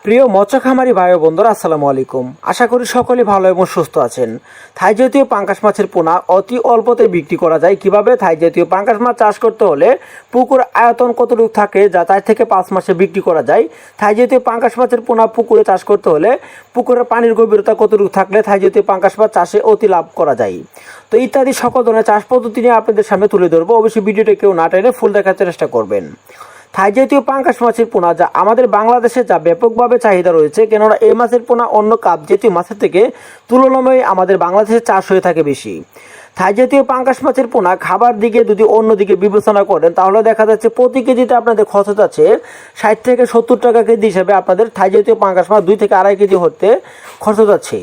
প্রিয় মৎস্য খামারি ভাই ও বন্ধুরা, আসসালামু আলাইকুম। আশা করি সকলে ভালো এবং সুস্থ আছেন। থাই জাতীয় পাঙ্গাস মাছের পোনা অতি অল্পতে বিক্রি করা যায়। কিভাবে থাই জাতীয় পাঙ্গাস মাছ চাষ করতে হলে পুকুর আয়তন কতটুকু থাকে যা 4 থেকে 5 মাসে বিক্রি করা যায়। থাই জাতীয় পাঙ্গাস মাছের পোনা পুকুরে চাষ করতে হলে পুকুরের পানির গভীরতা কতটুকু থাকলে থাই জাতীয় পাঙ্গাস মাছ চাষে অতি লাভ করা যায়। তো ইত্যাদি সকল ধরনের চাষ পদ্ধতি নিয়ে আপনাদের সামনে তুলে ধরবো। অবশ্যই ভিডিওটা কেউ না টেনে ফুল দেখার চেষ্টা করবেন। থাই জাতীয় পাঙ্গাস মাছের পোনা যা আমাদের বাংলাদেশে যা ব্যাপকভাবে চাহিদা রয়েছে, কেননা এই মাছের পোনা অন্য কাপ জাতীয় মাছের থেকে তুলনামূলক আমাদের বাংলাদেশে চাষ হয়ে থাকে বেশি। থাই জাতীয় পাঙ্গাস মাছের পোনা খাবার দিকে যদি অন্যদিকে বিবেচনা করেন তাহলে দেখা যাচ্ছে প্রতি কেজিতে আপনাদের খরচ যাচ্ছে 60 থেকে 70 টাকা কেজি হিসাবে আপনাদের থাই জাতীয় পাঙ্গাস মাছ 2 থেকে 2.5 কেজি হতে খরচ যাচ্ছে।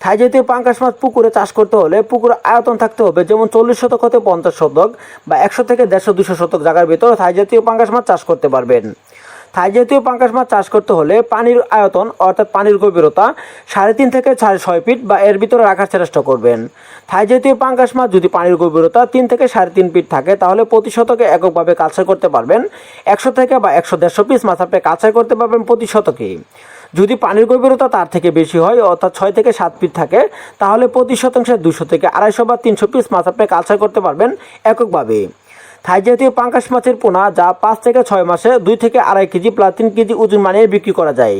থাই জাতীয় পাঙ্গাস মাছ পুকুরে চাষ করতে হলে পুকুরের আয়তন থাকতে হবে যেমন 40 শতক হতে 50 শতক বা 100 থেকে 150-200 শতক জায়গার ভিতরে থাই জাতীয় পাঙ্গাস মাছ চাষ করতে পারবেন। থাই জাতীয় পাঙ্গাস মাছ চাষ করতে হলে পানির আয়তন অর্থাৎ পানির গভীরতা 3.5 থেকে 6.5 ফিট বা এর ভিতরে রাখার চেষ্টা করবেন। থাই জাতীয় পাঙ্গাস মাছ যদি পানির গভীরতা 3 থেকে 3.5 ফিট থাকে তাহলে প্রতি শতকে এককভাবে কালচার করতে পারবেন। 100 থেকে বা 100-150 পিস মাছ আপনি কালচার করতে পারবেন প্রতি শতকে। যদি পানির গভীরতা তার থেকে বেশি হয় অর্থাৎ 6 থেকে 7 ফিট থাকে তাহলে প্রতি শতাংশে 200 থেকে 250 বা 300 পিস মাছ আপনি কালচার করতে পারবেন এককভাবে। থাই জাতীয় পাঙ্গাস মাছের পোনা যা 5 থেকে 6 মাসে 2 থেকে 2.5 কেজি প্লাস 3 কেজি ওজন মানিয়ে বিক্রি করা যায়।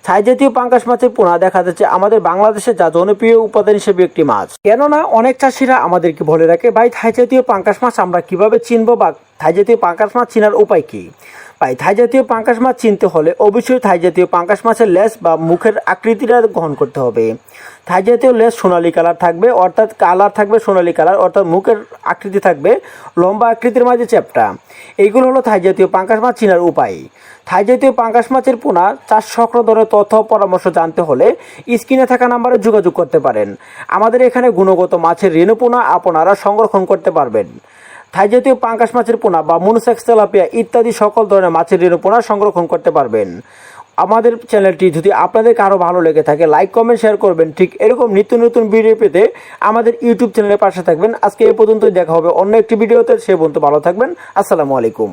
থাই জাতীয় পাঙ্গাস মাছের পোনা দেখা যাচ্ছে আমাদের বাংলাদেশে যা জনপ্রিয় উপাদান হিসেবে একটি মাছ। কেননা অনেক চাষিরা আমাদেরকে বলে রাখে, ভাই থাই জাতীয় পাঙ্গাস মাছ আমরা কিভাবে চিনবো বা থাই জাতীয় পাঙ্গাস মাছ চেনার উপায় কি। ভাই থাই জাতীয় পাঙ্গাস মাছ চিনতে হলে অবশ্যই থাই জাতীয় পাঙ্গাস মাছের লেজ বা মুখের আকৃতিটা গ্রহণ করতে হবে। থাই জাতীয় লেজ সোনালী কালার থাকবে অর্থাৎ কালার থাকবে সোনালী কালার অর্থাৎ মুখের আকৃতি থাকবে লম্বা আকৃতির মাঝে চ্যাপ্টা। এইগুলো হলো থাই জাতীয় পাঙ্গাস মাছ চেনার উপায়। থাই জাতীয় পাঙ্গাস মাছের পোনা চাষ সংক্রান্ত তথ্য পরামর্শ জানতে হলে স্ক্রিনে থাকা নাম্বারে যোগাযোগ করতে পারেন। আমাদের এখানে গুণগত মাছের রেণু পোনা আপনারা সংরক্ষণ করতে পারবেন। থাই জাতীয় পাঙ্গাস মাছের পোনা বা মনোসেক্স তেলাপিয়া ইত্যাদি সকল ধরনের মাছের রেণু পোনা সংরক্ষণ করতে পারবেন। আমাদের চ্যানেলটি যদি আপনাদের কারো ভালো লেগে থাকে লাইক কমেন্ট শেয়ার করবেন। ঠিক এরকম নিত্য নতুন ভিডিও পেতে আমাদের ইউটিউব চ্যানেলের পাশে থাকবেন। আজকে এই পর্যন্তই, দেখা হবে অন্য একটি ভিডিওতে। সে পর্যন্ত ভালো থাকবেন। আসসালামু আলাইকুম।